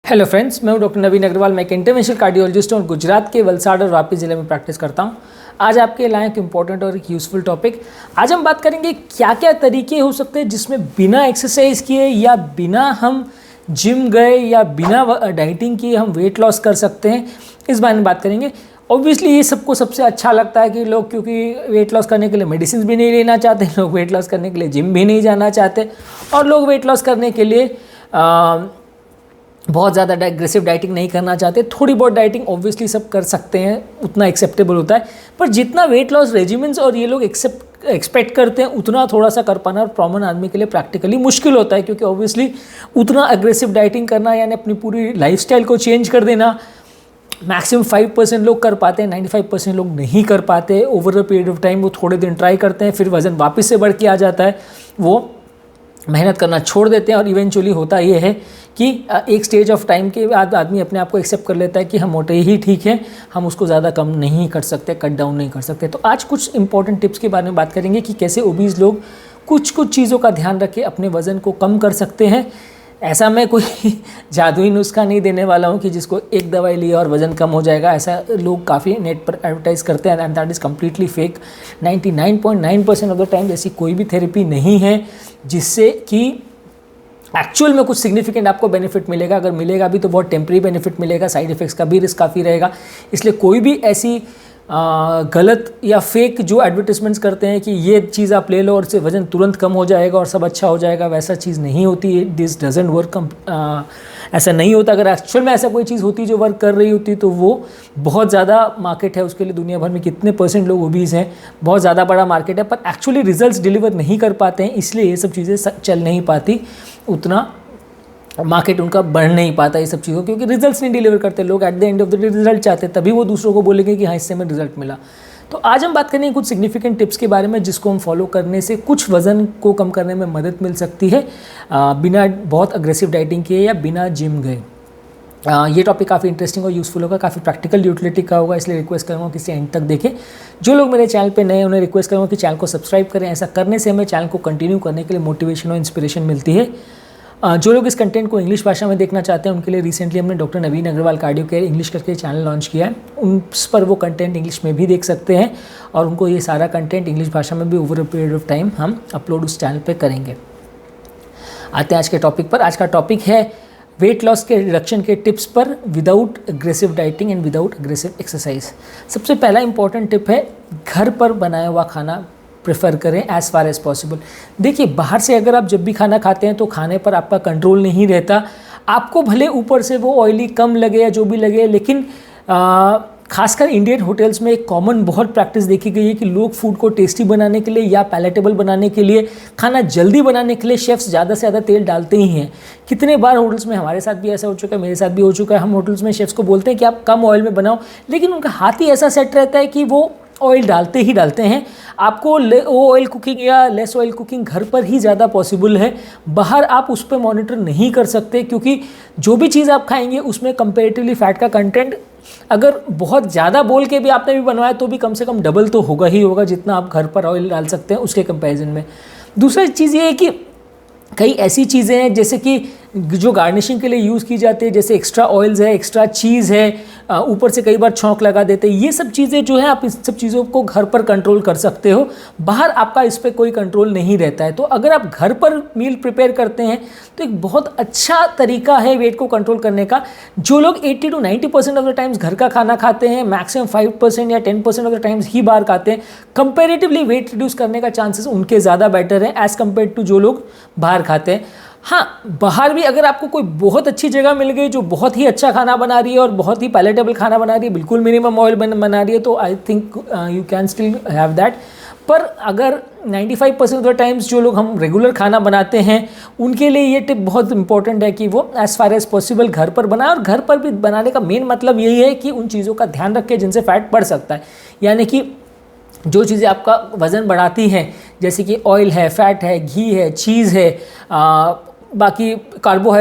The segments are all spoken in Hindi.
हेलो फ्रेंड्स, मैं हूं डॉक्टर नवीन अग्रवाल। मैं एक इंटरवेंशनल कार्डियोलॉजिस्ट हूं और गुजरात के वलसाड़ और वापी ज़िले में प्रैक्टिस करता हूं। आज आपके लिए एक इम्पॉर्टेंट और एक यूज़फुल टॉपिक। आज हम बात करेंगे क्या क्या तरीके हो सकते हैं जिसमें बिना एक्सरसाइज किए या बिना हम जिम गए या बिना डाइटिंग किए हम वेट लॉस कर सकते हैं, इस बारे में बात करेंगे। ऑब्वियसली ये सबको सबसे अच्छा लगता है कि लोग, क्योंकि वेट लॉस करने के लिए मेडिसिन भी नहीं लेना चाहते, लोग वेट लॉस करने के लिए जिम भी नहीं जाना चाहते, और लोग वेट लॉस करने के लिए बहुत ज़्यादा एग्रेसिव डाइटिंग नहीं करना चाहते। थोड़ी बहुत डाइटिंग ऑब्वियसली सब कर सकते हैं, उतना एक्सेप्टेबल होता है, पर जितना वेट लॉस रेजिमेंट्स और ये लोग एक्सपेक्ट करते हैं उतना थोड़ा सा कर पाना और कॉमन आदमी के लिए प्रैक्टिकली मुश्किल होता है, क्योंकि ऑब्वियसली उतना एग्रेसिव डाइटिंग करना यानी अपनी पूरी लाइफस्टाइल को चेंज कर देना मैक्सिमम 5% लोग कर पाते हैं, 95% लोग नहीं कर पाते। Over the period of time वो थोड़े दिन ट्राई करते हैं, फिर वज़न वापस से बढ़ के आ जाता है, वो मेहनत करना छोड़ देते हैं और इवेंचुअली होता ये है कि एक स्टेज ऑफ टाइम के बाद आदमी अपने आप को एक्सेप्ट कर लेता है कि हम मोटे ही ठीक हैं, हम उसको ज़्यादा कम नहीं कर सकते, कट डाउन नहीं कर सकते। तो आज कुछ इंपॉर्टेंट टिप्स के बारे में बात करेंगे कि कैसे ओबीज लोग कुछ चीज़ों का ध्यान रख के अपने वज़न को कम कर सकते हैं। ऐसा मैं कोई जादुई नुस्खा नहीं देने वाला हूँ कि जिसको एक दवाई लिया और वज़न कम हो जाएगा। ऐसा लोग काफ़ी नेट पर एडवर्टाइज़ करते हैं and that is completely fake. 99.9% of the time ऐसी कोई भी थेरेपी नहीं है जिससे कि एक्चुअल में कुछ सिग्निफिकेंट आपको बेनिफिट मिलेगा। अगर मिलेगा भी तो बहुत टेम्परेरी बेनिफिट मिलेगा, साइड इफ़ेक्ट्स का भी रिस्क काफ़ी रहेगा। इसलिए कोई भी ऐसी गलत या फेक जो एडवर्टिजमेंट्स करते हैं कि ये चीज़ आप ले लो और इससे वज़न तुरंत कम हो जाएगा और सब अच्छा हो जाएगा, वैसा चीज़ नहीं होती है। This doesn't work. ऐसा नहीं होता। अगर एक्चुअल में ऐसा कोई चीज़ होती जो वर्क कर रही होती तो वो बहुत ज़्यादा मार्केट है उसके लिए। दुनिया भर में कितने % लोग ओबीज हैं, बहुत ज़्यादा बड़ा मार्केट है, पर एक्चुअली रिजल्ट्स डिलीवर नहीं कर पाते हैं, इसलिए ये सब चीज़ें चल नहीं पाती, उतना मार्केट उनका बढ़ नहीं पाता ये सब चीज़ों, क्योंकि रिजल्ट्स नहीं डिलीवर करते लोग। At the end of the day result चाहते हैं, तभी वो दूसरों को बोलेंगे कि हाँ इससे हमें रिजल्ट मिला। तो आज हम बात करेंगे कुछ सिग्निफिकेंट टिप्स के बारे में जिसको हम फॉलो करने से कुछ वज़न को कम करने में मदद मिल सकती है, बिना बहुत अग्रेसिव डाइटिंग किए या बिना जिम गए। ये टॉपिक काफ़ी इंटरेस्टिंग और यूज़फुल होगा, काफ़ी प्रैक्टिकल यूटिलिटी का होगा, इसलिए रिक्वेस्ट करूँगा कि इसे एंड तक देखें। जो लोग मेरे चैनल पे नए हैं उन्हें रिक्वेस्ट करूँगा कि चैनल को सब्सक्राइब करें। ऐसा करने से हमें चैनल को कंटिन्यू करने के लिए मोटिवेशन और इंस्पिरेशन मिलती है। जो लोग इस कंटेंट को इंग्लिश भाषा में देखना चाहते हैं उनके लिए रिसेंटली हमने डॉक्टर नवीन अग्रवाल कार्डियो केयर इंग्लिश करके चैनल लॉन्च किया है। उस पर वो कंटेंट इंग्लिश में भी देख सकते हैं और उनको ये सारा कंटेंट इंग्लिश भाषा में भी over a period of time हम अपलोड उस चैनल पे करेंगे। आते हैं आज के टॉपिक पर। आज का टॉपिक है वेट लॉस के रिडक्शन के टिप्स पर without aggressive dieting and without aggressive exercise. सबसे पहला इंपॉर्टेंट टिप है घर पर बनाया हुआ खाना प्रेफर करें एज़ फार एज़ पॉसिबल। देखिए, बाहर से अगर आप जब भी खाना खाते हैं तो खाने पर आपका कंट्रोल नहीं रहता। आपको भले ऊपर से वो ऑयली कम लगे या जो भी लगे, लेकिन खासकर इंडियन होटल्स में एक कॉमन बहुत प्रैक्टिस देखी गई है कि लोग फूड को टेस्टी बनाने के लिए या पैलेटेबल बनाने के लिए, खाना जल्दी बनाने के लिए शेफ्स ज़्यादा से ज़्यादा तेल डालते ही हैं। कितने बार होटल्स में, हमारे साथ भी ऐसा हो चुका है, मेरे साथ भी हो चुका है, हम होटल्स में शेफ्स को बोलते हैं कि आप कम ऑयल में बनाओ, लेकिन उनका हाथ ही ऐसा सेट रहता है कि वो ऑयल डालते ही डालते हैं। आपको वो ऑयल कुकिंग या लेस ऑयल कुकिंग घर पर ही ज़्यादा पॉसिबल है। बाहर आप उस पर मॉनिटर नहीं कर सकते, क्योंकि जो भी चीज़ आप खाएंगे उसमें कंपैरेटिवली फ़ैट का कंटेंट, अगर बहुत ज़्यादा बोल के भी आपने भी बनवाया तो भी कम से कम डबल तो होगा ही होगा जितना आप घर पर ऑयल डाल सकते हैं उसके कंपैरिजन में। दूसरी चीज़ ये है कि कई ऐसी चीज़ें हैं जैसे कि जो गार्निशिंग के लिए यूज़ की जाती है, जैसे एक्स्ट्रा ऑयल्स है, एक्स्ट्रा चीज़ है, ऊपर से कई बार छौंक लगा देते हैं। ये सब चीज़ें जो है आप इस सब चीज़ों को घर पर कंट्रोल कर सकते हो, बाहर आपका इस पर कोई कंट्रोल नहीं रहता है। तो अगर आप घर पर मील प्रिपेयर करते हैं तो एक बहुत अच्छा तरीका है वेट को कंट्रोल करने का। जो लोग 80 to 90% ऑफ द टाइम्स घर का खाना खाते हैं, मैक्सिमम 5% या 10% ऑफ द टाइम्स ही बाहर खाते हैं, कंपेरेटिवली वेट रिड्यूस करने का चांसेस उनके ज़्यादा बेटर है एज़ कम्पेयर टू जो लोग बाहर खाते हैं। हाँ, बाहर भी अगर आपको कोई बहुत अच्छी जगह मिल गई जो बहुत ही अच्छा खाना बना रही है और बहुत ही पैलेटेबल खाना बना रही है, बिल्कुल मिनिमम ऑयल बना रही है, तो I think you can still have that. पर अगर 95% ऑफ द टाइम्स जो लोग हम रेगुलर खाना बनाते हैं उनके लिए ये टिप बहुत इंपॉर्टेंट है कि वो एज़ फार एज़ पॉसिबल घर पर बनाए। और घर पर भी बनाने का मेन मतलब यही है कि उन चीज़ों का ध्यान रखें जिनसे फ़ैट बढ़ सकता है, यानी कि जो चीज़ें आपका वज़न बढ़ाती हैं, जैसे कि ऑयल है, फैट है, घी है, चीज़ है, बाकी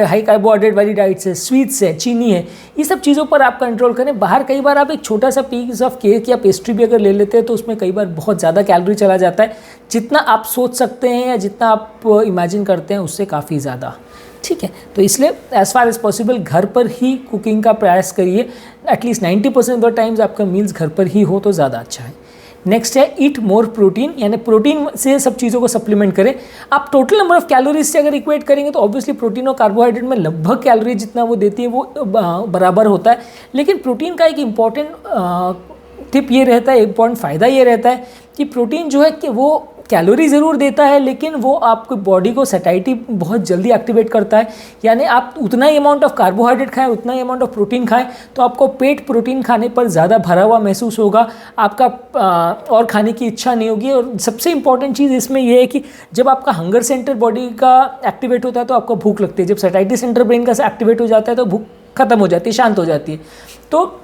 हाई कार्बोहाइड्रेट वाली डाइट्स है, स्वीट्स है, चीनी है, ये सब चीज़ों पर आप कंट्रोल करें। बाहर कई बार आप एक छोटा सा पीस ऑफ केक या पेस्ट्री भी अगर ले लेते हैं तो उसमें कई बार बहुत ज़्यादा कैलोरी चला जाता है, जितना आप सोच सकते हैं या जितना आप इमेजिन करते हैं उससे काफ़ी ज़्यादा। ठीक है। तो इसलिए एज़ फार एज पॉसिबल घर पर ही कुकिंग का प्रयास करिए, एटलीस्ट 90% ऑफ द टाइम्स आपका मील्स घर पर ही हो तो ज़्यादा अच्छा है। नेक्स्ट है ईट मोर प्रोटीन, यानी प्रोटीन से सब चीज़ों को सप्लीमेंट करें। आप टोटल नंबर ऑफ कैलोरीज से अगर इक्वेट करेंगे तो ऑब्वियसली प्रोटीन और कार्बोहाइड्रेट में लगभग कैलोरी जितना वो देती है वो बराबर होता है, लेकिन प्रोटीन का एक इम्पॉर्टेंट टिप ये रहता है, इम्पॉर्टेंट फ़ायदा ये रहता है कि प्रोटीन जो है कि वो कैलोरी ज़रूर देता है लेकिन वो आपकी बॉडी को सैटिस्फाई बहुत जल्दी एक्टिवेट करता है। यानी आप उतना ही अमाउंट ऑफ कार्बोहाइड्रेट खाएं, उतना ही अमाउंट ऑफ प्रोटीन खाएं तो आपको पेट प्रोटीन खाने पर ज़्यादा भरा हुआ महसूस होगा, आपका और खाने की इच्छा नहीं होगी। और सबसे इंपॉर्टेंट चीज़ इसमें यह है कि जब आपका हंगर सेंटर बॉडी का एक्टिवेट होता है तो आपको भूख लगती है, जब सैटिस्फाई सेंटर ब्रेन का एक्टिवेट हो जाता है तो भूख खत्म हो जाती है, शांत हो जाती है। तो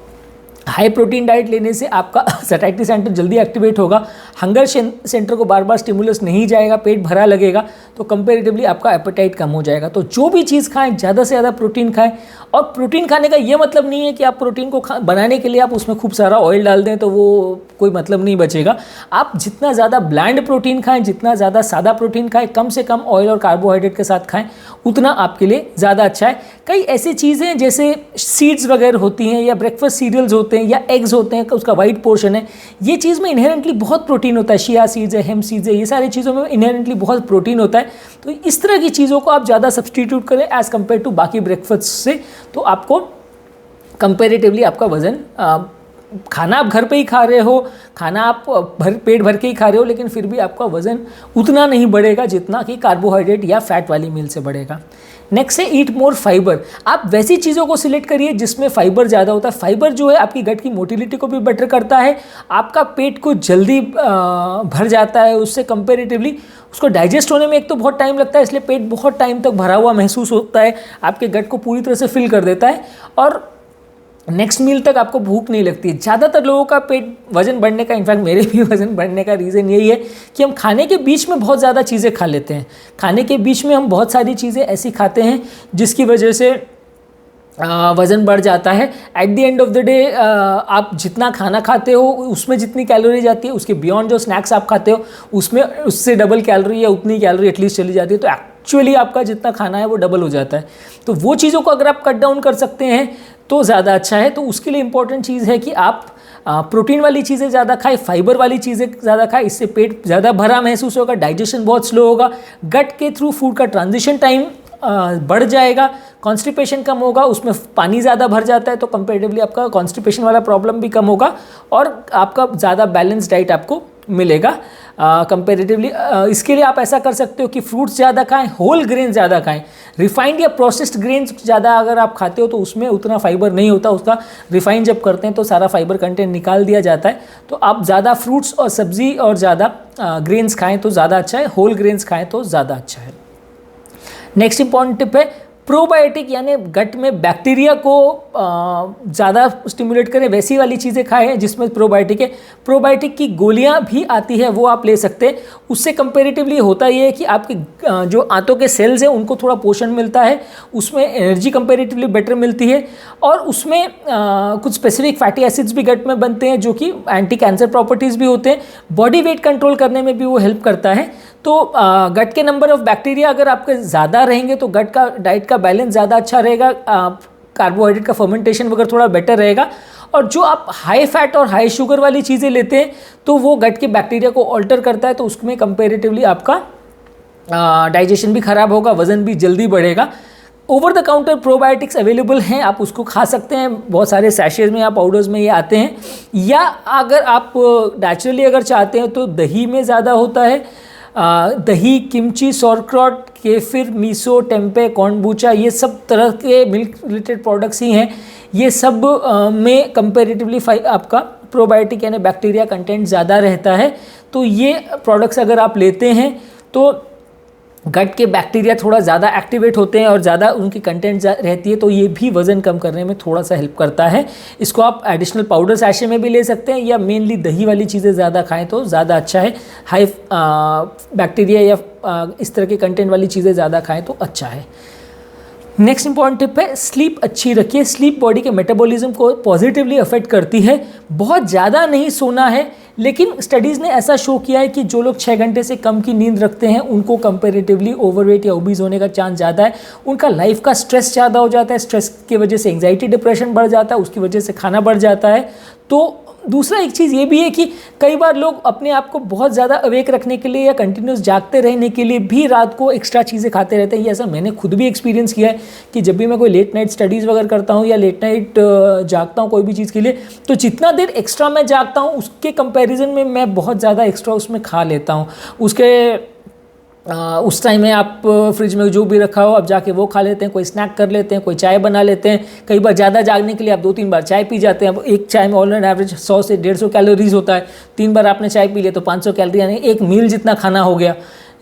हाई प्रोटीन डाइट लेने से आपका सैटिस्फाई सेंटर जल्दी एक्टिवेट होगा, हंगर सेंटर को बार बार स्टिमुलस नहीं जाएगा, पेट भरा लगेगा, तो कंपैरेटिवली आपका एपेटाइट कम हो जाएगा। तो जो भी चीज़ खाएं ज़्यादा से ज़्यादा प्रोटीन खाएं। और प्रोटीन खाने का ये मतलब नहीं है कि आप प्रोटीन को बनाने के लिए आप उसमें खूब सारा ऑयल डाल दें तो वो कोई मतलब नहीं बचेगा। आप जितना ज़्यादा ब्लैंड प्रोटीन खाएं, जितना ज़्यादा सादा प्रोटीन खाएं, कम से कम ऑयल और कार्बोहाइड्रेट के साथ खाएं, उतना आपके लिए ज़्यादा अच्छा है। कई ऐसी चीज़ें जैसे सीड्स वगैरह होती हैं या ब्रेकफास्ट सीरियल्स होते हैं या एग्स होते हैं, उसका वाइट पोर्शन है, ये चीज़ में इनहेरेंटली बहुत प्रोटीन होता है। शिया सीड्स है, हेम सीड्स है, ये सारी चीज़ों में इनहेरेंटली बहुत प्रोटीन होता है। तो इस तरह की चीज़ों को आप ज़्यादा सब्सटीट्यूट करें एज़ कम्पेयर टू बाकी ब्रेकफास्ट से, तो आपको कंपेरेटिवली आपका वज़न, खाना आप घर पे ही खा रहे हो, खाना आप पेट भर के ही खा रहे हो, लेकिन फिर भी आपका वज़न उतना नहीं बढ़ेगा जितना कि कार्बोहाइड्रेट या फैट वाली मील से बढ़ेगा। नेक्स्ट है ईट मोर फाइबर। आप वैसी चीज़ों को सिलेक्ट करिए जिसमें फाइबर ज़्यादा होता है। फाइबर जो है आपकी गट की मोटिलिटी को भी बेटर करता है, आपका पेट को जल्दी भर जाता है, उससे कंपेरेटिवली उसको डाइजेस्ट होने में एक तो बहुत टाइम लगता है, इसलिए पेट बहुत टाइम तक भरा हुआ महसूस होता है, आपके गट को पूरी तरह से फिल कर देता है और नेक्स्ट मील तक आपको भूख नहीं लगती है। ज़्यादातर लोगों का पेट वज़न बढ़ने का, इनफैक्ट मेरे भी वज़न बढ़ने का रीज़न यही है कि हम खाने के बीच में बहुत ज़्यादा चीज़ें खा लेते हैं। खाने के बीच में हम बहुत सारी चीज़ें ऐसी खाते हैं जिसकी वजह से वज़न बढ़ जाता है। At the end of the day आप जितना खाना खाते हो उसमें जितनी कैलोरी जाती है, उसके बियॉन्ड जो स्नैक्स आप खाते हो उसमें उससे डबल कैलोरी या उतनी कैलोरी एटलीस्ट चली जाती है। तो एक्चुअली आपका जितना खाना है वो डबल हो जाता है। तो वो चीज़ों को अगर आप कट डाउन कर सकते हैं तो ज़्यादा अच्छा है। तो उसके लिए इम्पॉर्टेंट चीज़ है कि आप प्रोटीन वाली चीज़ें ज़्यादा खाएं, फाइबर वाली चीज़ें ज़्यादा खाएं, इससे पेट ज़्यादा भरा महसूस होगा, डाइजेशन बहुत स्लो होगा, गट के थ्रू फूड का ट्रांजिशन टाइम बढ़ जाएगा, कॉन्स्टिपेशन कम होगा, उसमें पानी ज़्यादा भर जाता है तो कंपेरेटिवली आपका कॉन्स्टिपेशन वाला प्रॉब्लम भी कम होगा और आपका ज़्यादा बैलेंस डाइट आपको मिलेगा कंपेरेटिवली। इसके लिए आप ऐसा कर सकते हो कि फ्रूट्स ज़्यादा खाएं, होल ग्रेन ज़्यादा खाएं। रिफाइंड या प्रोसेस्ड ग्रेन्स ज़्यादा अगर आप खाते हो तो उसमें उतना फाइबर नहीं होता, उसका रिफाइन जब करते हैं तो सारा फाइबर कंटेंट निकाल दिया जाता है। तो आप ज़्यादा फ्रूट्स और सब्ज़ी और ज़्यादा ग्रेन्स खाएँ तो ज़्यादा अच्छा है, होल ग्रेन्स खाएँ तो ज़्यादा अच्छा है। नेक्स्ट इंपॉर्टेंट टिप है प्रोबायोटिक, यानी गट में बैक्टीरिया को ज़्यादा स्टिमुलेट करें, वैसी वाली चीज़ें खाएं जिसमें प्रोबायोटिक है। प्रोबायोटिक की गोलियां भी आती है, वो आप ले सकते हैं। उससे कंपेरेटिवली होता ये है कि आपके जो आंतों के सेल्स हैं उनको थोड़ा पोषण मिलता है, उसमें एनर्जी कंपेरेटिवली बेटर मिलती है और उसमें कुछ स्पेसिफिक फैटी एसिड्स भी गट में बनते हैं जो कि एंटी कैंसर प्रॉपर्टीज़ भी होते हैं। बॉडी वेट कंट्रोल करने में भी वो हेल्प करता है। तो गट के नंबर ऑफ बैक्टीरिया अगर आपके ज़्यादा रहेंगे तो गट का डाइट का बैलेंस ज़्यादा अच्छा रहेगा, कार्बोहाइड्रेट का फर्मेंटेशन वगैरह थोड़ा बेटर रहेगा। और जो आप हाई फैट और हाई शुगर वाली चीज़ें लेते हैं तो वो गट के बैक्टीरिया को ऑल्टर करता है, तो उसमें कंपेरेटिवली आपका डाइजेशन भी ख़राब होगा, वज़न भी जल्दी बढ़ेगा। Over the counter probiotics available हैं, आप उसको खा सकते हैं, बहुत सारे सैशेज में या पाउडर्स में ये आते हैं। या अगर आप नेचुरली अगर चाहते हैं तो दही में ज़्यादा होता है, दही, kimchi, sauerkraut, kefir, miso, tempeh, kombucha, ये सब तरह के मिल्क रिलेटेड प्रोडक्ट्स ही हैं। ये सब में कंपेरेटिवली आपका प्रोबायोटिक यानी बैक्टीरिया कंटेंट ज़्यादा रहता है। तो ये प्रोडक्ट्स अगर आप लेते हैं तो गट के बैक्टीरिया थोड़ा ज़्यादा एक्टिवेट होते हैं और ज़्यादा उनकी कंटेंट रहती है, तो ये भी वज़न कम करने में थोड़ा सा हेल्प करता है। इसको आप एडिशनल पाउडर सैशे में भी ले सकते हैं या मेनली दही वाली चीज़ें ज़्यादा खाएं तो ज़्यादा अच्छा है। हाई बैक्टीरिया या इस तरह के कंटेंट वाली चीज़ें ज़्यादा खाएं तो अच्छा है। नेक्स्ट इंपॉर्टेंट टिप है, स्लीप अच्छी रखिए। स्लीप बॉडी के मेटाबॉलिज्म को पॉजिटिवली अफेक्ट करती है। बहुत ज़्यादा नहीं सोना है, लेकिन स्टडीज़ ने ऐसा शो किया है कि जो लोग 6 घंटे से कम की नींद रखते हैं उनको कंपैरेटिवली ओवरवेट या ओबीज होने का चांस ज़्यादा है। उनका लाइफ का स्ट्रेस ज़्यादा हो जाता है, स्ट्रेस की वजह से एंग्जाइटी डिप्रेशन बढ़ जाता है, उसकी वजह से खाना बढ़ जाता है। तो दूसरा एक चीज़ ये भी है कि कई बार लोग अपने आप को बहुत ज़्यादा अवेक रखने के लिए या कंटिन्यूस जागते रहने के लिए भी रात को एक्स्ट्रा चीज़ें खाते रहते हैं। ये ऐसा मैंने खुद भी एक्सपीरियंस किया है कि जब भी मैं कोई लेट नाइट स्टडीज़ वगैरह करता हूँ या लेट नाइट जागता हूँ कोई भी चीज़ के लिए, तो जितना देर एक्स्ट्रा मैं जागता हूँ उसके कंपैरिजन में मैं बहुत ज़्यादा एक्स्ट्रा उसमें खा लेता हूँ। उस टाइम में आप फ्रिज में जो भी रखा हो अब जाके वो खा लेते हैं, कोई स्नैक कर लेते हैं, कोई चाय बना लेते हैं। कई बार ज़्यादा जागने के लिए आप 2-3 बार चाय पी जाते हैं। अब एक चाय में ऑन एवरेज 100 से 150 कैलोरीज होता है, 3 बार आपने चाय पी लिया तो 500 कैलोरी, यानी एक मील जितना खाना हो गया।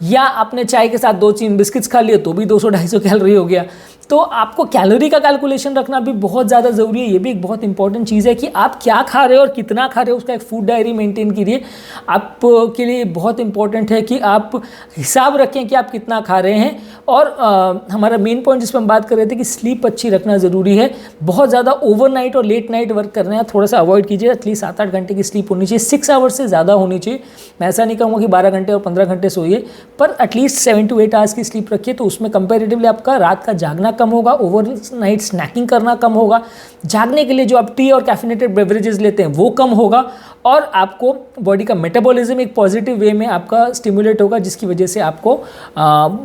या आपने चाय के साथ 2-3 बिस्किट्स खा लिए तो भी 200-250 कैलोरी हो गया। तो आपको कैलोरी का कैलकुलेशन रखना भी बहुत ज़्यादा ज़रूरी है। ये भी एक बहुत इंपॉर्टेंट चीज़ है कि आप क्या खा रहे हो और कितना खा रहे हो, उसका एक फूड डायरी मेंटेन कीजिए। आपके लिए बहुत इंपॉर्टेंट है कि आप हिसाब रखें कि आप कितना खा रहे हैं। और हमारा मेन पॉइंट जिस पर हम बात कर रहे थे कि स्लीप अच्छी रखना ज़रूरी है। बहुत ज़्यादा ओवरनाइट और लेट नाइट वर्क करना है थोड़ा सा अवॉइड कीजिए। एटलीस्ट 7-8 घंटे की स्लीप होनी चाहिए, 6 आवर्स से ज़्यादा होनी चाहिए। मैं ऐसा नहीं कहूँगा कि 12 घंटे और 15 घंटे सोइए, पर एटलीस्ट 7 to 8 आवर्स की स्लीप रखिए। तो उसमें कंपेरेटिवली आपका रात का जागना कम होगा, ओवर नाइट स्नैकिंग करना कम होगा, जागने के लिए जो आप टी और कैफिनेटेड बेवरेजेस लेते हैं वो कम होगा, और आपको बॉडी का मेटाबॉलिज्म एक पॉजिटिव वे में आपका स्टिमुलेट होगा, जिसकी वजह से आपको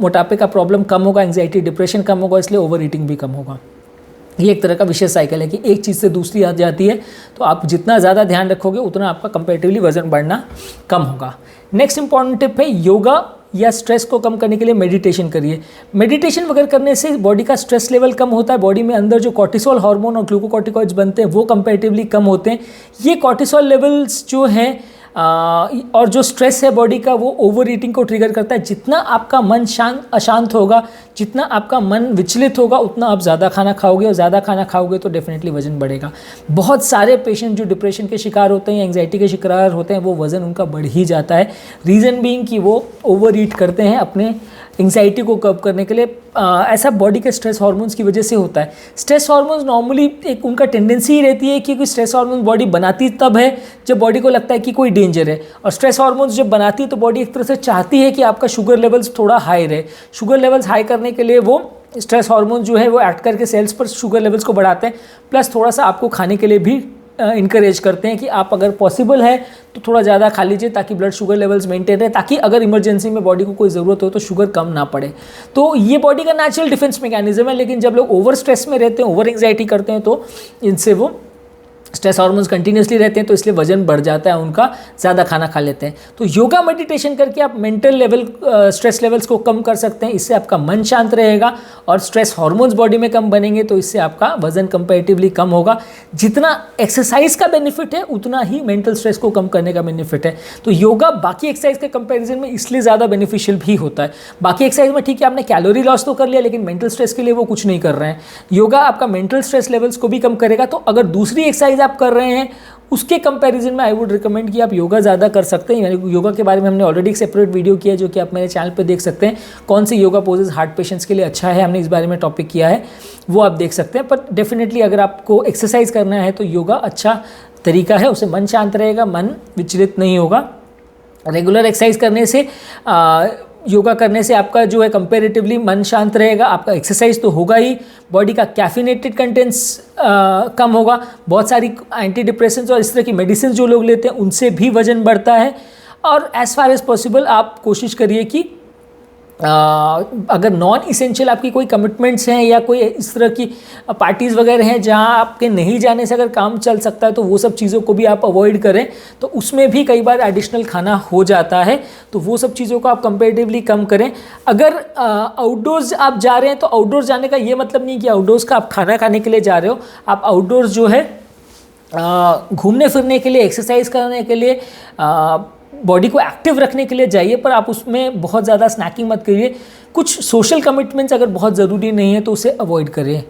मोटापे का प्रॉब्लम कम होगा, एंग्जाइटी डिप्रेशन कम होगा, इसलिए ओवर ईटिंग भी कम होगा। ये एक तरह का विशेष साइकिल है कि एक चीज़ से दूसरी आ जाती है। तो आप जितना ज़्यादा ध्यान रखोगे उतना आपका कंपैरेटिवली वजन बढ़ना कम होगा। नेक्स्ट इंपॉर्टेंट टिप है, योगा या स्ट्रेस को कम करने के लिए मेडिटेशन करिए। मेडिटेशन वगैरह करने से बॉडी का स्ट्रेस लेवल कम होता है। बॉडी में अंदर जो कॉर्टिसोल हार्मोन और ग्लूकोकॉर्टिकॉइड्स बनते हैं वो कंपैरेटिवली कम होते हैं। ये कॉर्टिसोल लेवल्स जो हैं और जो स्ट्रेस है बॉडी का, वो ओवर ईटिंग को ट्रिगर करता है। जितना आपका मन अशांत होगा, जितना आपका मन विचलित होगा, उतना आप ज़्यादा खाना खाओगे, और ज़्यादा खाना खाओगे तो डेफिनेटली वजन बढ़ेगा। बहुत सारे पेशेंट जो डिप्रेशन के शिकार होते हैं या एंग्जाइटी के शिकार होते हैं, वो वज़न उनका बढ़ ही जाता है। रीज़न बीइंग कि वो ओवर ईट करते हैं अपने एंग्जाइटी को कम करने के लिए। ऐसा बॉडी के स्ट्रेस हार्मोन्स की वजह से होता है। स्ट्रेस हार्मोन्स नॉर्मली एक उनका टेंडेंसी ही रहती है कि स्ट्रेस हार्मोन बॉडी बनाती तब है जब बॉडी को लगता है कि कोई डेंजर है, और स्ट्रेस हार्मोन्स जब बनाती है तो बॉडी एक तरह से चाहती है कि आपका शुगर लेवल्स थोड़ा हाई रहे। शुगर लेवल्स हाई करने के लिए वो स्ट्रेस हार्मोन जो है वो एक्ट करके सेल्स पर शुगर लेवल्स को बढ़ाते हैं, प्लस थोड़ा सा आपको खाने के लिए भी इनकरेज करते हैं कि आप अगर पॉसिबल है तो थोड़ा ज़्यादा खा लीजिए ताकि ब्लड शुगर लेवल्स मेंटेन रहे, ताकि अगर इमरजेंसी में बॉडी को कोई ज़रूरत हो तो शुगर कम ना पड़े। तो ये बॉडी का नेचुरल डिफेंस मैकेनिज्म है। लेकिन जब लोग ओवर स्ट्रेस में रहते हैं, ओवर एंग्जाइटी करते हैं, तो इनसे वो स्ट्रेस हार्मोन्स कंटिन्यूसली रहते हैं, तो इसलिए वजन बढ़ जाता है उनका, ज़्यादा खाना खा लेते हैं। तो योगा मेडिटेशन करके आप मेंटल लेवल स्ट्रेस लेवल्स को कम कर सकते हैं। इससे आपका मन शांत रहेगा और स्ट्रेस हार्मोन्स बॉडी में कम बनेंगे, तो इससे आपका वजन कंपैरेटिवली कम होगा। जितना एक्सरसाइज का बेनिफिट है उतना ही मेंटल स्ट्रेस को कम करने का बेनिफिट है। तो योगा बाकी एक्सरसाइज के कंपैरिजन में इसलिए ज़्यादा बेनिफिशियल भी होता है। बाकी एक्सरसाइज में ठीक है आपने कैलोरी लॉस तो कर लिया, लेकिन मेंटल स्ट्रेस के लिए वो कुछ नहीं कर रहे हैं। योगा आपका मेंटल स्ट्रेस लेवल्स को भी कम करेगा। तो अगर दूसरी एक्सरसाइज आप कर रहे हैं उसके कंपैरिजन में आई वुड रिकमेंड कि आप योगा ज़्यादा कर सकते हैं। यानी योगा के बारे में हमने ऑलरेडी एक सेपरेट वीडियो किया है जो कि आप मेरे चैनल पे देख सकते हैं। कौन सी योगा पोजेस हार्ट पेशेंट्स के लिए अच्छा है, हमने इस बारे में टॉपिक किया है, वो आप देख सकते हैं। पर डेफिनेटली अगर आपको एक्सरसाइज करना है तो योगा अच्छा तरीका है, उससे मन शांत रहेगा, मन विचलित नहीं होगा। रेगुलर एक्सरसाइज करने से योगा करने से आपका जो है कंपैरेटिवली मन शांत रहेगा, आपका एक्सरसाइज तो होगा ही, बॉडी का कैफिनेटेड कंटेंट्स कम होगा। बहुत सारी एंटी डिप्रेसेंट्स और इस तरह की मेडिसिन जो लोग लेते हैं उनसे भी वजन बढ़ता है। और एज़ फार एज़ पॉसिबल आप कोशिश करिए कि अगर नॉन इसेंशियल आपकी कोई कमिटमेंट्स हैं या कोई इस तरह की पार्टीज़ वगैरह हैं जहां आपके नहीं जाने से अगर काम चल सकता है, तो वो सब चीज़ों को भी आप अवॉइड करें। तो उसमें भी कई बार एडिशनल खाना हो जाता है, तो वो सब चीज़ों को आप कंपैरेटिवली कम करें। अगर आउटडोर्स आप जा रहे हैं तो आउटडोर्स जाने का ये मतलब नहीं कि आउटडोर्स का आप खाना खाने के लिए जा रहे हो। आप आउटडोर्स जो है घूमने फिरने के लिए, एक्सरसाइज करने के लिए, बॉडी को एक्टिव रखने के लिए जाइए, पर आप उसमें बहुत ज़्यादा स्नैकिंग मत करिए। कुछ सोशल कमिटमेंट्स अगर बहुत ज़रूरी नहीं है तो उसे अवॉइड करें।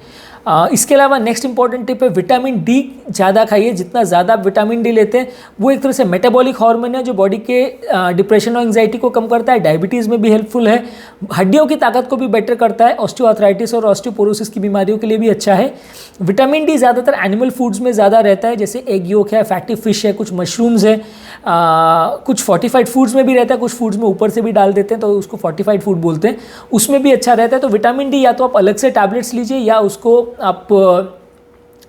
इसके अलावा नेक्स्ट इंपॉर्टेंट टिप है विटामिन डी ज़्यादा खाइए। जितना ज़्यादा आप विटामिन डी लेते हैं वो एक तरह से मेटाबॉलिक हार्मोन है जो बॉडी के डिप्रेशन और एंग्जाइटी को कम करता है, डायबिटीज़ में भी हेल्पफुल है, हड्डियों की ताकत को भी बेटर करता है, ऑस्टियोआर्थराइटिस और ऑस्टियोपोरोसिस की बीमारियों के लिए भी अच्छा है। विटामिन डी ज़्यादातर एनिमल फूड्स में ज़्यादा रहता है, जैसे एग योक है, फैटी फिश है, कुछ मशरूम्स है, कुछ फोर्टिफाइड फूड्स में भी रहता है, कुछ फूड्स में ऊपर से भी डाल देते हैं तो उसको फोर्टिफाइड फूड बोलते हैं, उसमें भी अच्छा रहता है। तो विटामिन डी या तो आप अलग से टैबलेट्स लीजिए या उसको आप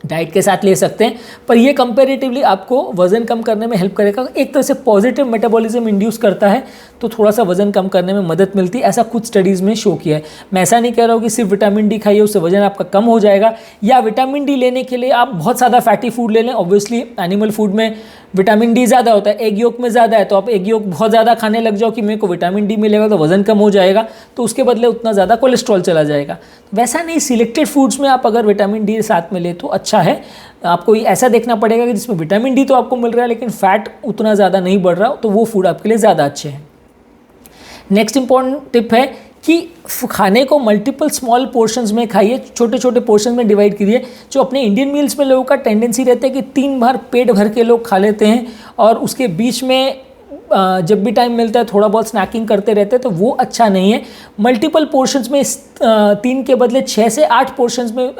डाइट के साथ ले सकते हैं, पर ये कंपैरेटिवली आपको वज़न कम करने में हेल्प करेगा। एक तरह से पॉजिटिव मेटाबॉलिज्म इंड्यूस करता है तो थोड़ा सा वज़न कम करने में मदद मिलती है, ऐसा कुछ स्टडीज़ में शो किया है। मैं ऐसा नहीं कह रहा हूँ कि सिर्फ विटामिन डी खाइए उससे वज़न आपका कम हो जाएगा, या विटामिन डी लेने के लिए आप बहुत ज़्यादा फैटी फूड ले लें। ऑब्वियसली एनिमल फूड में विटामिन डी ज़्यादा होता है, एग योक में ज़्यादा है, तो आप एग योक बहुत ज़्यादा खाने लग जाओ कि मेरे को विटामिन डी मिलेगा तो वज़न कम हो जाएगा, तो उसके बदले उतना ज़्यादा कोलेस्ट्रॉल चला जाएगा। वैसा नहीं, सिलेक्टेड फूड्स में आप अगर विटामिन डी साथ में ले तो अच्छा है। आपको ऐसा देखना पड़ेगा कि जिसमें विटामिन डी तो आपको मिल रहा है लेकिन फैट उतना ज़्यादा नहीं बढ़ रहा, तो वो फूड आपके लिए ज़्यादा अच्छे हैं। नेक्स्ट इंपॉर्टेंट टिप है कि खाने को मल्टीपल स्मॉल पोर्शंस में खाइए, छोटे छोटे पोर्शन में डिवाइड करिए। जो अपने इंडियन मील्स में लोगों का टेंडेंसी रहता है कि 3 बार पेट भर के लोग खा लेते हैं और उसके बीच में जब भी टाइम मिलता है थोड़ा बहुत स्नैकिंग करते रहते हैं, तो वो अच्छा नहीं है। मल्टीपल पोर्शंस में 3 के बदले 6 से 8 पोर्शंस में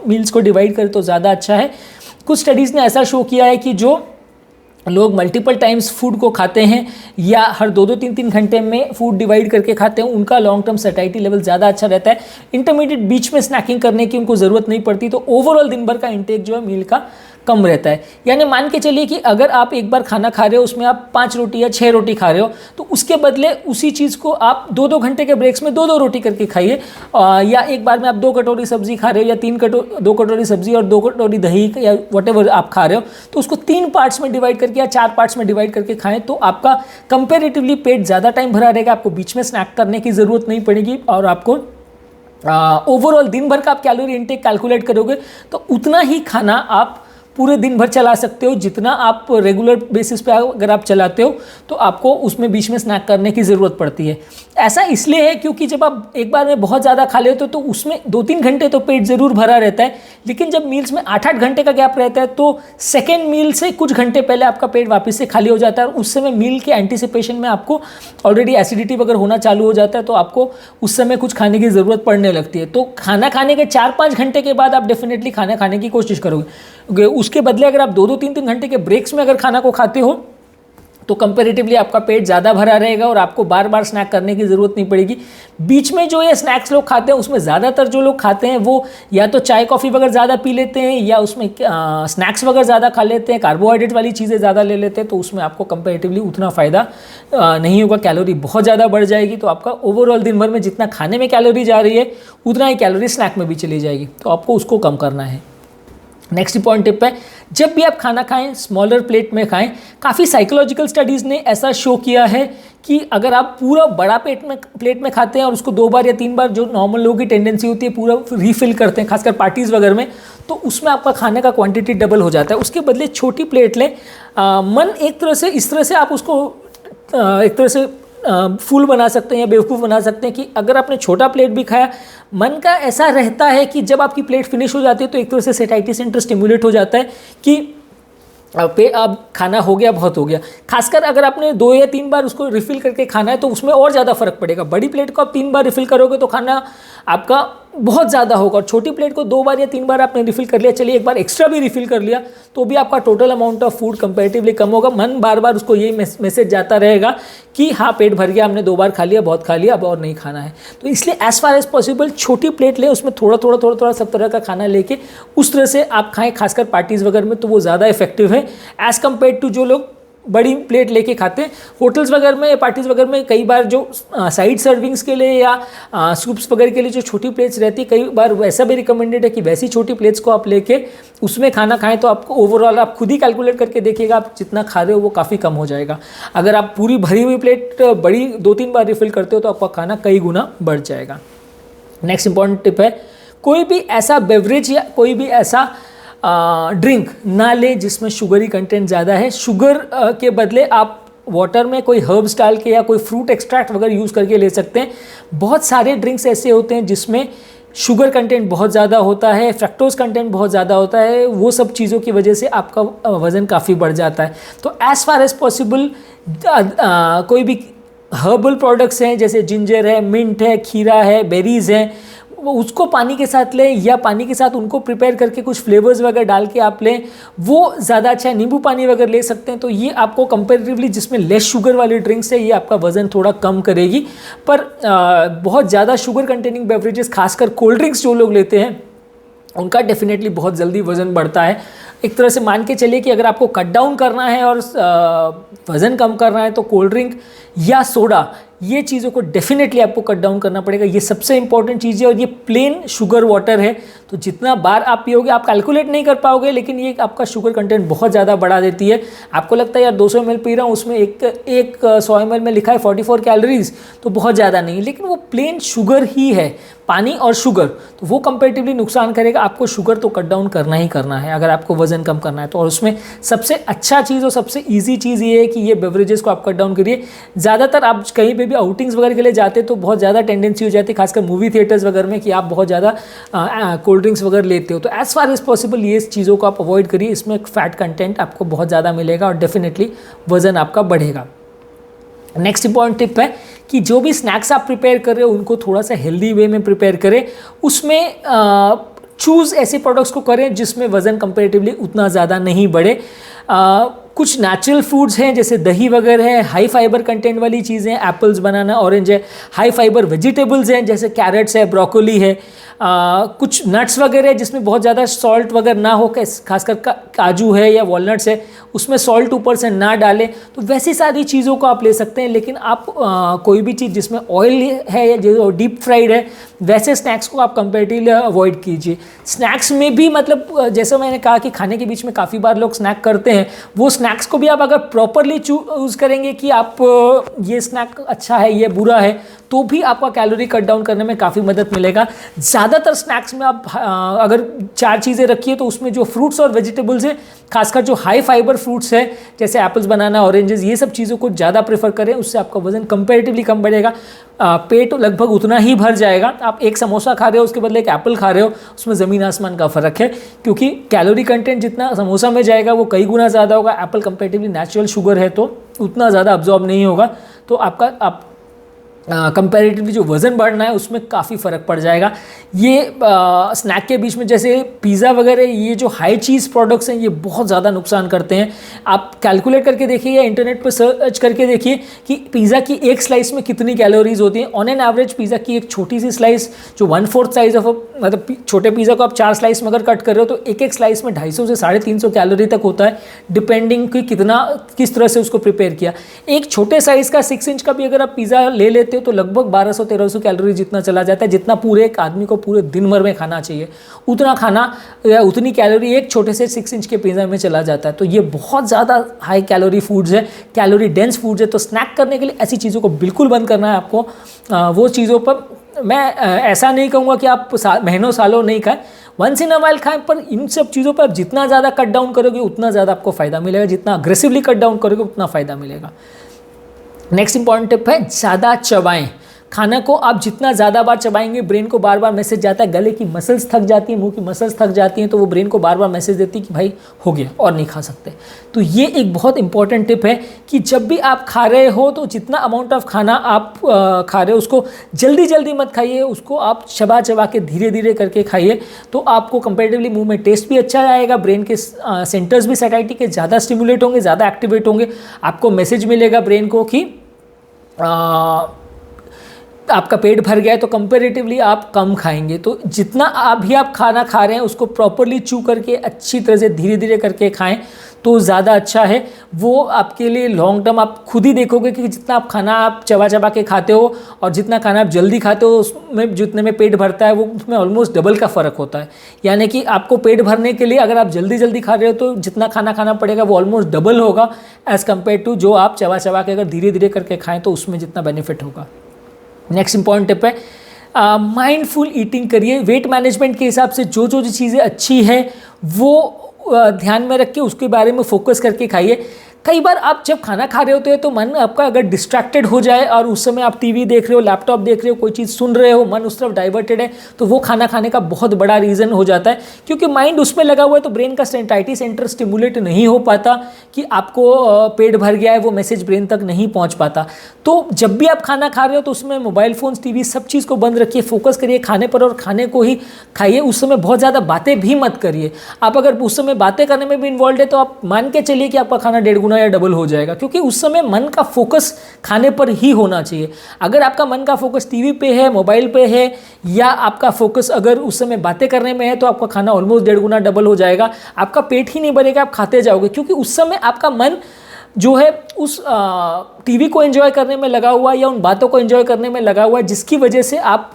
मील्स को डिवाइड करें तो ज़्यादा अच्छा है। कुछ स्टडीज़ ने ऐसा शो किया है कि जो लोग मल्टीपल टाइम्स फूड को खाते हैं या हर 2-2, 3-3 घंटे में फूड डिवाइड करके खाते हैं, उनका लॉन्ग टर्म सैटिस्फैक्शन लेवल ज़्यादा अच्छा रहता है। इंटरमीडिएट बीच में स्नैकिंग करने की उनको ज़रूरत नहीं पड़ती, तो ओवरऑल दिन भर का इंटेक जो है मील का कम रहता है। यानी मान के चलिए कि अगर आप एक बार खाना खा रहे हो उसमें आप 5 रोटी या 6 रोटी खा रहे हो, तो उसके बदले उसी चीज़ को आप 2-2 घंटे के ब्रेक्स में 2-2 रोटी करके खाइए, या एक बार में आप 2 कटोरी सब्जी खा रहे हो या 2 कटोरी सब्जी और 2 कटोरी दही या व्हाटएवर आप खा रहे हो, तो उसको 3 पार्ट्स में डिवाइड करके या 4 पार्ट्स में डिवाइड करके खाएं, तो आपका कंपेरेटिवली पेट ज़्यादा टाइम भरा रहेगा, आपको बीच में स्नैक करने की ज़रूरत नहीं पड़ेगी और आपको ओवरऑल दिन भर का आप कैलोरी इंटेक कैलकुलेट करोगे तो उतना ही खाना आप पूरे दिन भर चला सकते हो जितना आप रेगुलर बेसिस पे अगर आप चलाते हो तो आपको उसमें बीच में स्नैक करने की ज़रूरत पड़ती है। ऐसा इसलिए है क्योंकि जब आप एक बार में बहुत ज़्यादा खा लेते हो तो उसमें 2-3 घंटे तो पेट ज़रूर भरा रहता है, लेकिन जब मील्स में 8-8 घंटे का गैप रहता है तो सेकेंड मील से कुछ घंटे पहले आपका पेट वापस से खाली हो जाता है और उस समय मील के एंटिसिपेशन में आपको ऑलरेडी एसिडिटी वगैरह होना चालू हो जाता है, तो आपको उस समय कुछ खाने की ज़रूरत पड़ने लगती है। तो खाना खाने के 4-5 घंटे के बाद आप डेफिनेटली खाना खाने की कोशिश करोगे। उसके बदले अगर आप 2-2, 3-3 घंटे के ब्रेक्स में अगर खाना को खाते हो तो कंपैरेटिवली आपका पेट ज़्यादा भरा रहेगा और आपको बार बार स्नैक करने की ज़रूरत नहीं पड़ेगी। बीच में जो ये स्नैक्स लोग खाते हैं उसमें ज़्यादातर जो लोग खाते हैं वो या तो चाय कॉफ़ी वगैरह ज़्यादा पी लेते हैं या उसमें स्नैक्स वगैरह ज़्यादा खा लेते हैं, कार्बोहाइड्रेट वाली चीज़ें ज़्यादा ले लेते हैं, तो उसमें आपको कंपैरेटिवली उतना फ़ायदा नहीं होगा, कैलोरी बहुत ज़्यादा बढ़ जाएगी। तो आपका ओवरऑल दिन भर में जितना खाने में कैलोरी जा रही है उतना ही कैलोरी स्नैक में भी चली जाएगी, तो आपको उसको कम करना है। नेक्स्ट इंपॉर्टेंट टिप है, जब भी आप खाना खाएं स्मॉलर प्लेट में खाएं। काफ़ी साइकोलॉजिकल स्टडीज़ ने ऐसा शो किया है कि अगर आप पूरा बड़ा प्लेट में खाते हैं और उसको 2 बार या 3 बार जो नॉर्मल लोगों की टेंडेंसी होती है पूरा रीफिल करते हैं, खासकर पार्टीज़ वगैरह में, तो उसमें आपका खाने का क्वांटिटी डबल हो जाता है। उसके बदले छोटी प्लेट लें। मन एक तरह से इस तरह से आप उसको एक तरह से फूल बना सकते हैं या बेवकूफ़ बना सकते हैं कि अगर आपने छोटा प्लेट भी खाया, मन का ऐसा रहता है कि जब आपकी प्लेट फिनिश हो जाती है तो एक तरह से सेटाइटी सेंटर स्टिमुलेट हो जाता है कि अब खाना हो गया, बहुत हो गया। खासकर अगर आपने 2 या 3 बार उसको रिफ़िल करके खाना है तो उसमें और ज़्यादा फ़र्क पड़ेगा। बड़ी प्लेट को आप 3 बार रिफ़िल करोगे तो खाना आपका बहुत ज़्यादा होगा, और छोटी प्लेट को 2 बार या 3 बार आपने रिफ़िल कर लिया, चलिए एक बार एक्स्ट्रा भी रिफ़िल कर लिया, तो भी आपका total amount of food comparatively कम होगा। मन बार बार उसको यही मैसेज जाता रहेगा कि हाँ पेट भर गया, हमने 2 बार खा लिया, बहुत खा लिया, अब और नहीं खाना है। तो इसलिए एज़ फार एज़ पॉसिबल छोटी प्लेट लें, उसमें थोड़ा थोड़ा सब तरह का खाना लेके उस तरह से आप खाएँ, खासकर पार्टीज़ वगैरह में, तो वो ज़्यादा इफेक्टिव है एज़ कम्पेयर टू जो लोग बड़ी प्लेट लेके खाते हैं। होटल्स वगैरह में या पार्टीज़ वगैरह में कई बार जो साइड सर्विंग्स के लिए या सूप्स वगैरह के लिए जो छोटी प्लेट्स रहती है, कई बार वैसा भी रिकमेंडेड है कि वैसी छोटी प्लेट्स को आप लेके उसमें खाना खाएं, तो आपको ओवरऑल आप खुद ही कैलकुलेट करके देखिएगा आप जितना खा रहे हो वो काफ़ी कम हो जाएगा। अगर आप पूरी भरी हुई प्लेट बड़ी 2-3 बार रिफ़िल करते हो तो आपका खाना कई गुना बढ़ जाएगा। नेक्स्ट इंपॉर्टेंट टिप है, कोई भी ऐसा बेवरेज या कोई भी ऐसा ड्रिंक ना ले जिसमें शुगरी कंटेंट ज़्यादा है। शुगर के बदले आप वाटर में कोई हर्ब्स डाल के या कोई फ्रूट एक्सट्रैक्ट वगैरह यूज़ करके ले सकते हैं। बहुत सारे ड्रिंक्स ऐसे होते हैं जिसमें शुगर कंटेंट बहुत ज़्यादा होता है, फ्रक्टोज कंटेंट बहुत ज़्यादा होता है, वो सब चीज़ों की वजह से आपका वज़न काफ़ी बढ़ जाता है। तो एज़ फार एज़ पॉसिबल कोई भी हर्बल प्रोडक्ट्स हैं जैसे जिंजर है, मिंट है, खीरा है, बेरीज़ हैं, उसको पानी के साथ लें, या पानी के साथ उनको प्रिपेयर करके कुछ फ्लेवर्स वगैरह डाल के आप लें, वो ज़्यादा अच्छा है। नींबू पानी वगैरह ले सकते हैं। तो ये आपको कंपेरेटिवली जिसमें लेस शुगर वाली ड्रिंक्स है, ये आपका वज़न थोड़ा कम करेगी। पर बहुत ज़्यादा शुगर कंटेनिंग बेवरेजेस, खासकर कोल्ड ड्रिंक्स जो लोग लेते हैं, उनका डेफिनेटली बहुत जल्दी वज़न बढ़ता है। एक तरह से मान के चलिए कि अगर आपको कट डाउन करना है और वज़न कम करना है तो कोल्ड ड्रिंक या सोडा, ये चीज़ों को डेफिनेटली आपको कट डाउन करना पड़ेगा। ये सबसे इंपॉर्टेंट चीज़ है। और ये प्लेन शुगर वाटर है, तो जितना बार आप पियोगे आप कैलकुलेट नहीं कर पाओगे, लेकिन ये आपका शुगर कंटेंट बहुत ज़्यादा बढ़ा देती है। आपको लगता है यार 200 ml पी रहा हूँ, उसमें एक 100 ml में लिखा है 44 कैलोरीज, तो बहुत ज़्यादा नहीं, लेकिन वो प्लेन शुगर ही है, पानी और शुगर, तो वो कंपेरेटिवली नुकसान करेगा। आपको शुगर तो कट डाउन करना ही करना है अगर आपको वज़न कम करना है तो। और उसमें सबसे अच्छा चीज़ और सबसे ईजी चीज़ ये है कि ये बेवरेजेस को आप कट डाउन करिए। ज़्यादातर आप कहीं पे भी आउटिंग्स वगैरह के लिए जाते तो बहुत ज़्यादा टेंडेंसी हो जाती है, खासकर मूवी थिएटर्स वगैरह में, कि आप बहुत ज़्यादा कोल्ड ड्रिंक्स वगैरह लेते हो। तो एज़ फार एज़ पॉसिबल ये चीज़ों को आप अवॉइड करिए। इसमें फैट कंटेंट आपको बहुत ज़्यादा मिलेगा और डेफिनेटली वज़न आपका बढ़ेगा। नेक्स्ट इंपॉर्टेंट टिप है कि जो भी स्नैक्स आप प्रिपेयर कर रहे हो उनको थोड़ा सा हेल्दी वे में प्रिपेयर करें। उसमें चूज़ ऐसे प्रोडक्ट्स को करें जिसमें वज़न कंपेरेटिवली उतना ज़्यादा नहीं बढ़े। कुछ नेचुरल फूड्स हैं जैसे दही वगैरह है, हाई फाइबर कंटेंट वाली चीज़ें, एप्पल्स, बनाना, ऑरेंज है। हाई फाइबर वेजिटेबल्स हैं जैसे कैरेट्स है, ब्रोकोली है। कुछ नट्स वगैरह जिसमें बहुत ज़्यादा सॉल्ट वगैरह ना हो, खासकर काजू है या वॉलनट्स है, उसमें सॉल्ट ऊपर से ना डालें। तो वैसी सारी चीज़ों को आप ले सकते हैं। लेकिन आप कोई भी चीज़ जिसमें ऑयल है या जो डीप फ्राइड है, वैसे स्नैक्स को आप कंपेरेटिवली अवॉइड कीजिए। स्नैक्स में भी मतलब जैसे मैंने कहा कि खाने के बीच में काफ़ी बार लोग स्नैक करते हैं, वो स्नैक्स को भी आप अगर प्रॉपरली चूज़ करेंगे कि आप ये स्नैक अच्छा है, ये बुरा है, तो भी आपका कैलोरी कट डाउन करने में काफ़ी मदद मिलेगा। ज़्यादातर स्नैक्स में आप अगर 4 चीज़ें रखिए तो उसमें जो फ्रूट्स और वेजिटेबल्स हैं, खासकर जो हाई फाइबर फ्रूट्स है जैसे एप्पल्स, बनाना, ऑरेंजेस, ये सब चीज़ों को ज़्यादा प्रेफर करें। उससे आपका वज़न कंपैरेटिवली कम बढ़ेगा। पेट लगभग उतना ही भर जाएगा। आप एक समोसा खा रहे हो उसके बदले एक एप्पल खा रहे हो, उसमें ज़मीन आसमान का फ़र्क है, क्योंकि कैलोरी कंटेंट जितना समोसा में जाएगा वो कई गुना ज़्यादा होगा। एप्पल कंपैरेटिवली नेचुरल शुगर है तो उतना ज़्यादा अब्जॉर्ब नहीं होगा। तो आप कंपैरेटिवली जो वज़न बढ़ना है उसमें काफ़ी फ़र्क पड़ जाएगा। ये स्नैक के बीच में जैसे पिज़्ज़ा वगैरह, ये जो हाई चीज़ प्रोडक्ट्स हैं ये बहुत ज़्यादा नुकसान करते हैं। आप कैलकुलेट करके देखिए या इंटरनेट पर सर्च करके देखिए कि पिज़्ज़ा की एक स्लाइस में कितनी कैलोरीज होती हैं। ऑन एन एवरेज पिज़्ज़ा की एक छोटी सी स्लाइस जो 1/4 साइज ऑफ मतलब छोटे पिज़्ज़ा को आप 4 स्लाइस में अगर कट कर रहे हो तो एक स्लाइस में 250 से 350 कैलोरी तक होता है, डिपेंडिंग कि किस तरह से उसको प्रिपेयर किया। एक छोटे साइज़ का 6 इंच का भी अगर आप पिज़्ज़ा ले लेते हो तो लगभग 1200-1300 कैलोरी जितना चला जाता है, जितना पूरे एक आदमी को पूरे दिन भर में खाना चाहिए। उतना खाना या उतनी कैलोरी एक छोटे से 6 इंच के पिज़्ज़ा में चला जाता है। तो ये बहुत ज़्यादा हाई कैलोरी फूड्स है, कैलोरी डेंस फूड्स है। तो स्नैक करने के लिए ऐसी चीज़ों को बिल्कुल बंद करना है आपको। वो चीज़ों पर मैं ऐसा नहीं कहूँगा कि आप महीनों सालों नहीं खाएं, वंस इन अ वाइल खाएं, पर इन सब चीज़ों पर आप जितना ज़्यादा कट डाउन करोगे उतना ज़्यादा आपको फ़ायदा मिलेगा। जितना अग्रेसिवली कट डाउन करोगे उतना फ़ायदा मिलेगा। नेक्स्ट इंपॉर्टेंट टिप है, ज़्यादा चबाएं। खाना को आप जितना ज़्यादा बार चबाएंगे, ब्रेन को बार बार मैसेज जाता है, गले की मसल्स थक जाती हैं, मुंह की मसल्स थक जाती हैं, तो वो ब्रेन को बार बार मैसेज देती है कि भाई हो गया और नहीं खा सकते। तो ये एक बहुत इंपॉर्टेंट टिप है कि जब भी आप खा रहे हो तो जितना अमाउंट ऑफ खाना आप खा रहे हो उसको जल्दी जल्दी मत खाइए, उसको आप चबा चबा के धीरे धीरे करके खाइए। तो आपको कंपेरेटिवली मुंह में टेस्ट भी अच्छा आएगा, ब्रेन के सेंटर्स भी सैटिस्फाई के ज़्यादा स्टिमुलेट होंगे, ज़्यादा एक्टिवेट होंगे। आपको मैसेज मिलेगा ब्रेन को कि आपका पेट भर गया है, तो कंपैरेटिवली आप कम खाएंगे। तो जितना अभी आप खाना खा रहे हैं उसको प्रॉपरली चू करके अच्छी तरह से धीरे धीरे करके खाएं तो ज़्यादा अच्छा है। वो आपके लिए लॉन्ग टर्म आप खुद ही देखोगे कि जितना आप खाना आप चबा चबा के खाते हो और जितना खाना आप जल्दी खाते हो उसमें जितने में पेट भरता है वो उसमें ऑलमोस्ट डबल का फ़र्क होता है। यानी कि आपको पेट भरने के लिए अगर आप जल्दी जल्दी खा रहे हो तो जितना खाना खाना पड़ेगा वो ऑलमोस्ट डबल होगा एज़ कम्पेयर टू जो आप चबा चबा के अगर धीरे धीरे करके खाएँ तो उसमें जितना बेनिफिट होगा। नेक्स्ट इंपॉर्टेंट टिप है, माइंडफुल ईटिंग करिए। वेट मैनेजमेंट के हिसाब से जो जो चीज़ें अच्छी है वो ध्यान में रख के उसके बारे में फोकस करके खाइए। कई बार आप जब खाना खा रहे होते हैं तो मन आपका अगर डिस्ट्रैक्टेड हो जाए और उस समय आप टीवी देख रहे हो, लैपटॉप देख रहे हो, कोई चीज़ सुन रहे हो, मन उस तरफ डाइवर्टेड है, तो वो खाना खाने का बहुत बड़ा रीज़न हो जाता है, क्योंकि माइंड उसमें लगा हुआ है तो ब्रेन का सेंटाइटी सेंटर स्टिमुलेट नहीं हो पाता कि आपको पेट भर गया है, वो मैसेज ब्रेन तक नहीं पहुंच पाता। तो जब भी आप खाना खा रहे हो तो उसमें मोबाइल फ़ोन्स, टीवी, सब चीज़ को बंद रखिए, फोकस करिए खाने पर और खाने को ही खाइए। उस समय बहुत ज़्यादा बातें भी मत करिए। आप अगर उस समय बातें करने में भी इन्वॉल्व है तो आप मान के चलिए कि आपका खाना 1.5 गुना या डबल हो जाएगा, क्योंकि उस समय मन का फोकस खाने पर ही होना चाहिए। अगर आपका मन का फोकस टीवी पे है, मोबाइल पे है, या आपका फोकस अगर उस समय बातें करने में है, तो आपका खाना ऑलमोस्ट 1.5 गुना डबल हो जाएगा। आपका पेट ही नहीं भरेगा, आप खाते जाओगे, क्योंकि उस समय आपका मन जो है उस टीवी को एंजॉय करने में लगा हुआ है या उन बातों को एंजॉय करने में लगा हुआ है, जिसकी वजह से आप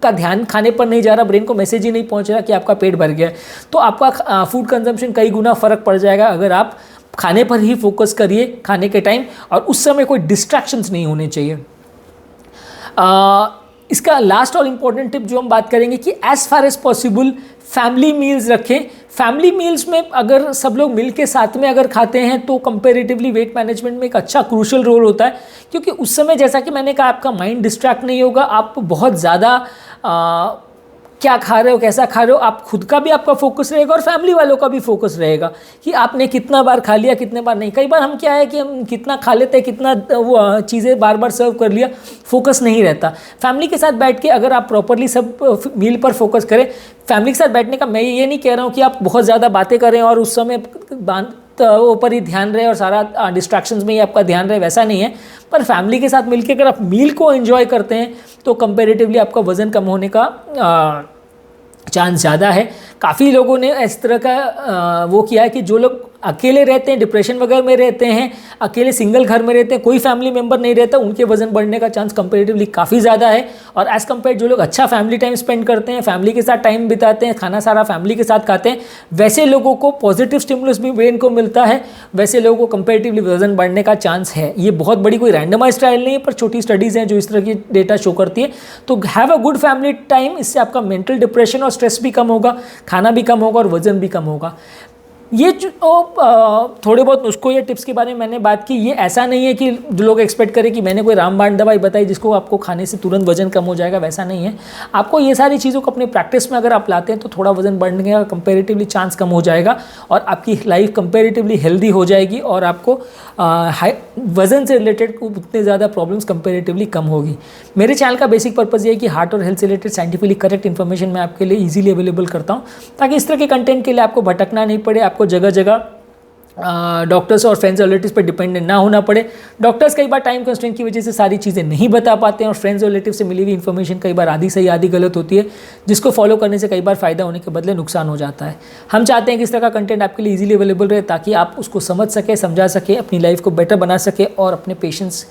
का ध्यान खाने पर नहीं जा रहा, ब्रेन को मैसेज ही नहीं पहुंच रहा कि आपका पेट भर गया है। तो आपका फूड कंजम्पशन कई गुना फ़र्क पड़ जाएगा अगर आप खाने पर ही फोकस करिए खाने के टाइम, और उस समय कोई डिस्ट्रैक्शंस नहीं होने चाहिए। इसका लास्ट और इम्पॉर्टेंट टिप जो हम बात करेंगे कि as far as possible family meals रखें। फैमिली मील्स में अगर सब लोग मिल के साथ में अगर खाते हैं तो कंपैरेटिवली वेट मैनेजमेंट में एक अच्छा क्रूशियल रोल होता है, क्योंकि उस समय जैसा कि मैंने कहा आपका माइंड डिस्ट्रैक्ट नहीं होगा, आप बहुत ज़्यादा क्या खा रहे हो, कैसा खा रहे हो, आप खुद का भी आपका फोकस रहेगा और फैमिली वालों का भी फोकस रहेगा कि आपने कितना बार खा लिया, कितने बार नहीं। कई बार हम क्या है कि हम कितना खा लेते हैं, कितना वो चीज़ें बार बार सर्व कर लिया, फोकस नहीं रहता। फैमिली के साथ बैठ के अगर आप प्रॉपरली सब मील पर फोकस करें, फैमिली के साथ बैठने का मैं ये नहीं कह रहा हूँ कि आप बहुत ज़्यादा बातें करें और उस समय ऊपर ही ध्यान रहे और सारा डिस्ट्रैक्शंस में ही आपका ध्यान रहे, वैसा नहीं है। पर फैमिली के साथ मिलकर अगर आप मील को एंजॉय करते हैं तो कंपैरेटिवली आपका वज़न कम होने का चांस ज़्यादा है। काफ़ी लोगों ने इस तरह का वो किया है कि जो लोग अकेले रहते हैं, डिप्रेशन वगैरह में रहते हैं, अकेले सिंगल घर में रहते हैं, कोई फैमिली मेम्बर नहीं रहता, उनके वजन बढ़ने का चांस कंपैरेटिवली काफ़ी ज़्यादा है। और एज़ कम्पेयर जो लोग अच्छा फैमिली टाइम स्पेंड करते हैं, फैमिली के साथ टाइम बिताते हैं, खाना सारा फैमिली के साथ खाते हैं, वैसे लोगों को पॉजिटिव स्टिमुलस भी ब्रेन को मिलता है, वैसे लोगों को कंपैरेटिवली वजन बढ़ने का चांस है। ये बहुत बड़ी कोई रैंडमाइज ट्रायल नहीं है, पर छोटी स्टडीज़ हैं जो इस तरह की डेटा शो करती है। तो have a good family time, इससे आपका मेंटल डिप्रेशन और स्ट्रेस भी कम होगा, खाना भी कम होगा और वजन भी कम होगा। ये जो थोड़े बहुत उसको ये टिप्स के बारे में मैंने बात की, ये ऐसा नहीं है कि जो लोग एक्सपेक्ट करें कि मैंने कोई रामबाण दवाई बताई जिसको आपको खाने से तुरंत वजन कम हो जाएगा, वैसा नहीं है। आपको ये सारी चीज़ों को अपने प्रैक्टिस में अगर आप लाते हैं तो थोड़ा वजन बढ़ने का कंपैरेटिवली चांस कम हो जाएगा और आपकी लाइफ कंपैरेटिवली हेल्दी हो जाएगी और आपको वजन से रिलेटेड उतने ज़्यादा प्रॉब्लम्स कंपैरेटिवली कम होगी। मेरे चैनल का बेसिक पर्पज़ ये है कि हार्ट और हेल्थ से रिलेटेड साइंटिफिकली करेक्ट इन्फॉर्मेशन मैं आपके लिए ईजिली अवेलेबल करता हूँ, ताकि इस तरह के कंटेंट के लिए आपको भटकना नहीं पड़े, आपको जगह जगह डॉक्टर्स और फ्रेंड्स और रिलेटिव्स पर डिपेंडेंट ना होना पड़े। डॉक्टर्स कई बार टाइम कंस्ट्रेंट की वजह से सारी चीज़ें नहीं बता पाते हैं और फ्रेंड्स और रिलेटिव से मिली हुई इन्फॉर्मेशन कई बार आधी सही आधी गलत होती है, जिसको फॉलो करने से कई बार फ़ायदा होने के बदले नुकसान हो जाता है। हम चाहते हैं कि इस तरह का कंटेंट आपके लिए ईजिली अवेलेबल रहे, ताकि आप उसको समझ सके, समझा सके, अपनी लाइफ को बेटर बना सके और अपने पेशेंट्स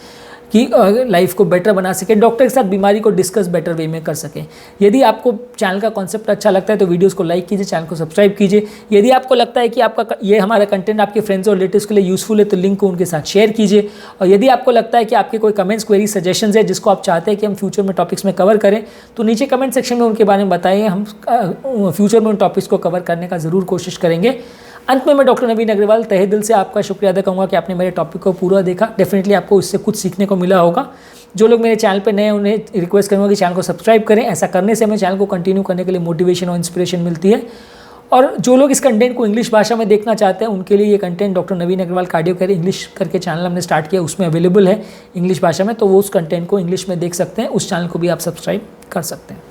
की लाइफ को बेटर बना सके, डॉक्टर के साथ बीमारी को डिस्कस बेटर वे में कर सकें। यदि आपको चैनल का कॉन्सेप्ट अच्छा लगता है तो वीडियोस को लाइक कीजिए, चैनल को सब्सक्राइब कीजिए। यदि आपको लगता है कि आपका ये हमारा कंटेंट आपके फ्रेंड्स और रिलेटिव्स के लिए यूजफुल है तो लिंक को उनके साथ शेयर कीजिए। और यदि आपको लगता है कि आपके कोई कमेंट्स, क्वेरी, सजेशंस है जिसको आप चाहते हैं कि हम फ्यूचर में टॉपिक्स में कवर करें, तो नीचे कमेंट सेक्शन में उनके बारे में बताइए। हम फ्यूचर में उन टॉपिक्स को कवर करने का ज़रूर कोशिश करेंगे। अंत में मैं डॉक्टर नवीन अग्रवाल तहे दिल से आपका शुक्रिया अदा करूँगा कि आपने मेरे टॉपिक को पूरा देखा। डेफिनेटली आपको इससे कुछ सीखने को मिला होगा। जो लोग मेरे चैनल पे नए हैं उन्हें रिक्वेस्ट करूँगा कि चैनल को सब्सक्राइब करें। ऐसा करने से हमें चैनल को कंटिन्यू करने के लिए मोटिवेशन और इंस्पिरेशन मिलती है। और जो लोग इस कंटेंट को इंग्लिश भाषा में देखना चाहते हैं उनके लिए ये कंटेंट डॉक्टर नवीन अग्रवाल कार्डियो केयर इंग्लिश करके चैनल हमने स्टार्ट किया, उसमें अवेलेबल है इंग्लिश भाषा में, तो वो उस कंटेंट को इंग्लिश में देख सकते हैं। उस चैनल को भी आप सब्सक्राइब कर सकते हैं।